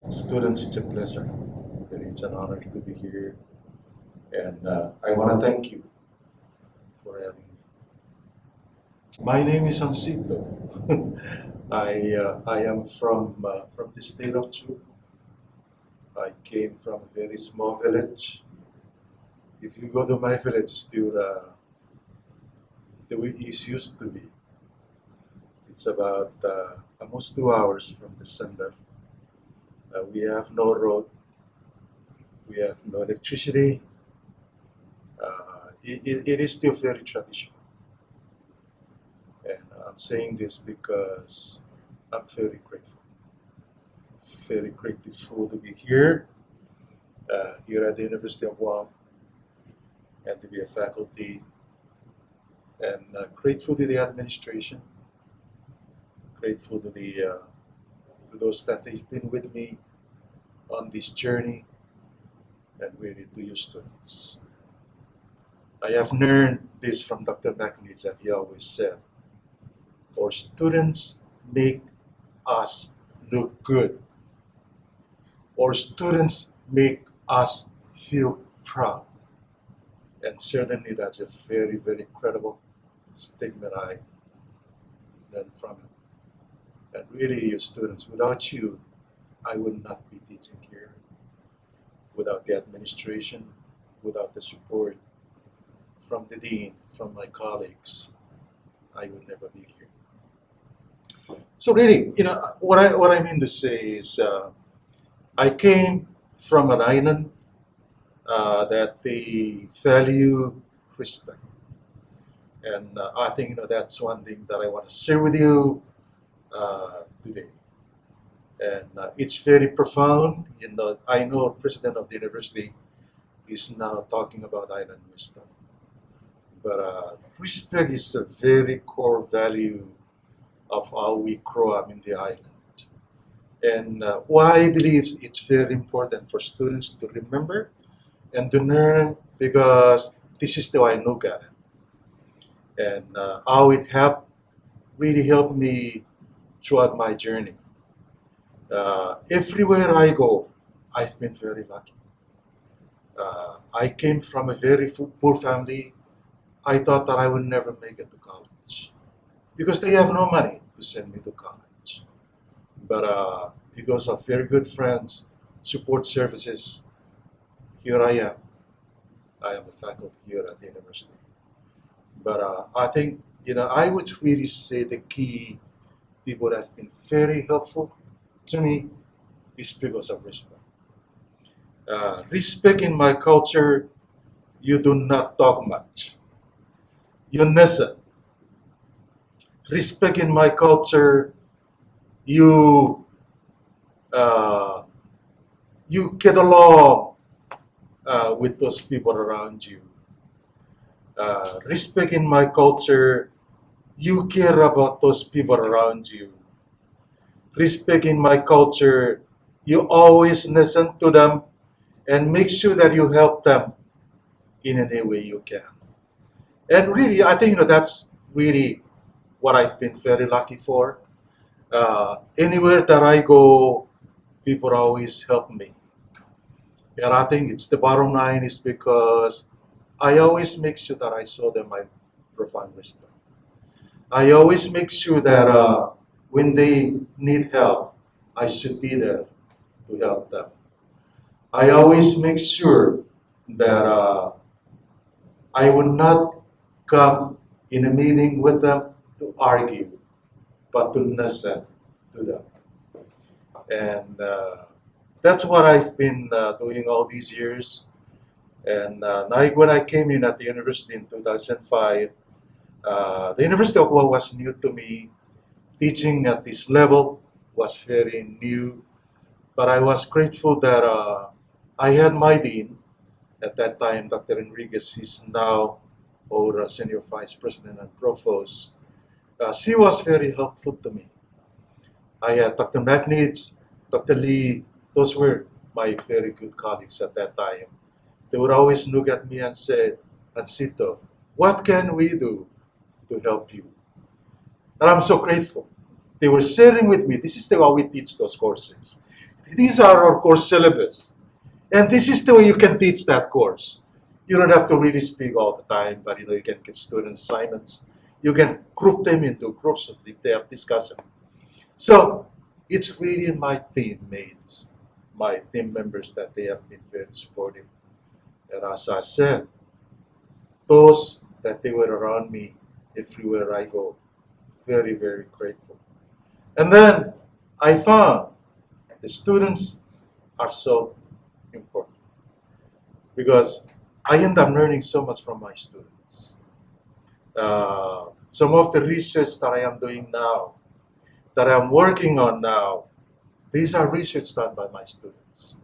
Students, it's a pleasure. It's an honor to be here, and I want to thank you for having me. My name is Ansito. I am from the state of Chu. I came from a very small village. If you go to my village, still the way it used to be. It's about almost 2 hours from the center. We have no road. We have no electricity. It is still very traditional. And I'm saying this because I'm very grateful to be here at the University of Guam, and to be a faculty, and grateful to the administration, grateful to to those that have been with me on this journey, and really to you students. I have learned this from Dr. McNeese, and he always said, our students make us look good. Our students make us feel proud. And certainly that's a very credible statement I learned from him. And really, you students, without you, I would not be teaching here. Without the administration, without the support from the dean, from my colleagues, I would never be here. So really, what I mean to say is, I came from an island that they value respect, and I think that's one thing that I want to share with you today. And it's very profound. I know president of the university is now talking about island wisdom, but respect is a very core value of how we grow up in the island. And why I believe it's very important for students to remember and to learn, because this is the way I look at it. And how it really helped me throughout my journey. Everywhere I go, I've been very lucky. I came from a very poor family. I thought that I would never make it to college because they have no money to send me to college. But because of very good friends, support services, here I am. I am a faculty here at the university. But I think, I would really say the key people that have been very helpful to me is because of respect. Respect in my culture, you do not talk much. You listen. Respect in my culture, you uh, you get along with those people around you. Respect in my culture, you care about those people around you. Respect in my culture, you always listen to them and make sure that you help them in any way you can. And really, I think that's really what I've been very lucky for. Anywhere that I go, people always help me. And I think it's the bottom line is because I always make sure that I show them my profound respect. I always make sure that when they need help, I should be there to help them. I always make sure that I would not come in a meeting with them to argue, but to listen to them. And that's what I've been doing all these years. And when I came in at the university in 2005, the University of Guam was new to me. Teaching at this level was very new, but I was grateful that I had my dean at that time, Dr. Enriquez. He's now our senior vice president and provost. She was very helpful to me. I had Dr. McNeese, Dr. Lee. Those were my very good colleagues at that time. They would always look at me and say, Ansito, what can we do to help you? And I'm so grateful. They were sharing with me, this is the way we teach those courses. These are our course syllabus. And this is the way you can teach that course. You don't have to really speak all the time, but you can give students assignments. You can group them into groups of detailed discussion. So it's really my teammates, my team members that they have been very supportive. And as I said, those that they were around me everywhere I go, very, very grateful. And then I found the students are so important because I end up learning so much from my students. Some of the research that I am doing now, that I'm working on now, these are research done by my students.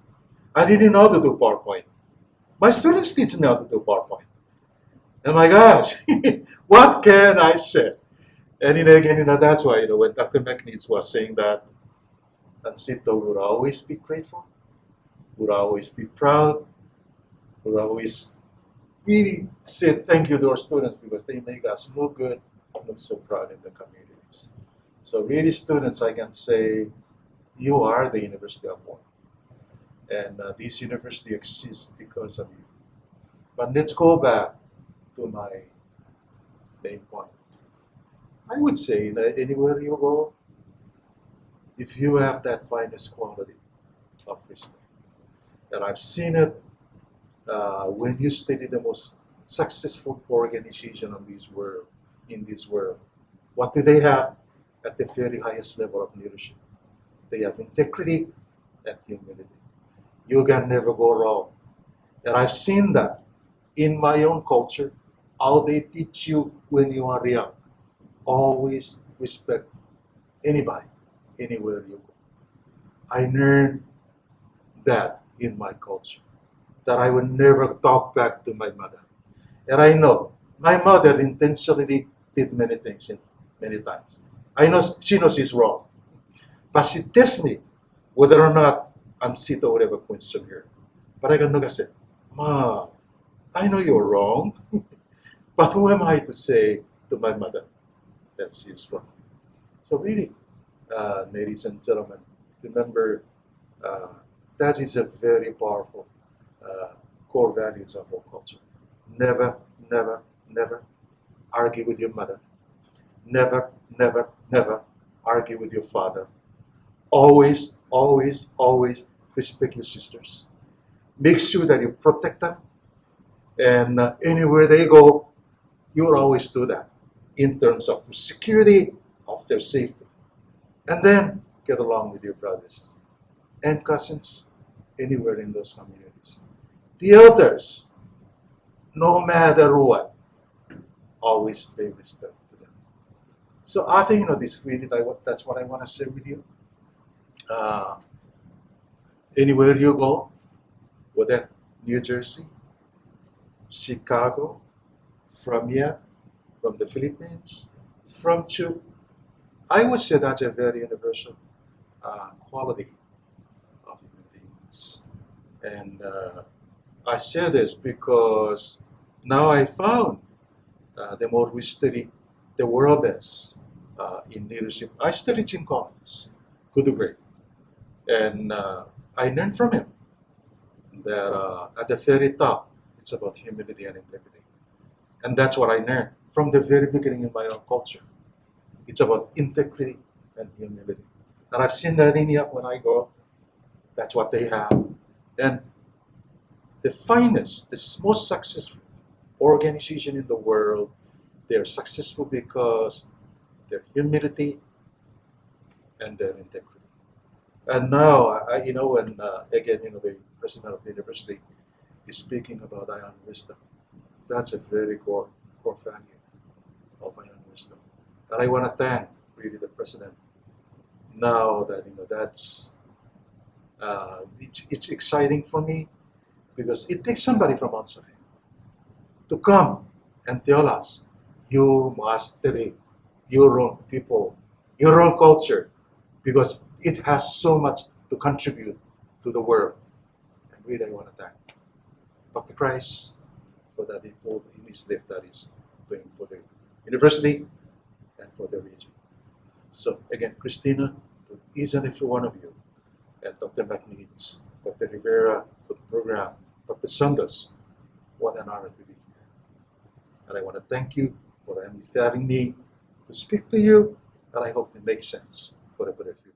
I didn't know how to do PowerPoint. My students teach me how to do PowerPoint. And my gosh, what can I say? And again, that's why when Dr. McNeitz was saying that Ansito would always be grateful, would always be proud, would always really say thank you to our students because they make us look good, look so proud in the communities. So really, students, I can say you are the University of One. And this university exists because of you. But let's go back to my main point. I would say that anywhere you go, if you have that finest quality of respect, and I've seen it when you study the most successful organization in this world, what do they have at the very highest level of leadership? They have integrity and humility. You can never go wrong. And I've seen that in my own culture, how they teach you when you are young. Always respect anybody, anywhere you go. I learned that in my culture, that I would never talk back to my mother. And I know my mother intentionally did many things many times. I know she knows she's wrong, but she tests me whether or not Ansito would ever question her. But I can look and say, Ma, I know you're wrong, but who am I to say to my mother that she's wrong? So really, ladies and gentlemen, remember that is a very powerful core values of our culture. Never, never, never argue with your mother. Never, never, never argue with your father. Always, always, always respect your sisters. Make sure that you protect them. And anywhere they go, you will always do that in terms of security, of their safety. And then get along with your brothers and cousins anywhere in those communities. The elders, no matter what, always pay respect to them. So I think this really that's what I want to share with you. Anywhere you go, whether New Jersey, Chicago, from here, from the Philippines, from Chile, I would say that's a very universal quality of human beings. And I say this because now I found the more we study the world best in leadership. I studied Jim Collins, good to great. And I learned from him that at the very top, it's about humility and integrity. And that's what I learned from the very beginning in my own culture. It's about integrity and humility. And I've seen that in India when I go. That's what they have. And the finest, the most successful organization in the world, they're successful because their humility and their integrity. And now, when again, the president of the university is speaking about iron wisdom, that's a very core value of iron wisdom. And I want to thank really the president. Now that that's it's exciting for me because it takes somebody from outside to come and tell us you must study your own people, your own culture, because it has so much to contribute to the world. And really, I want to thank Dr. Christ for that initiative that is doing for the university and for the region. So again, Christina, to each and every one of you, and Dr. McNeeds, Dr. Rivera for the program, Dr. Sanders. What an honor to be here. And I want to thank you for having me to speak to you, and I hope it makes sense for the better future.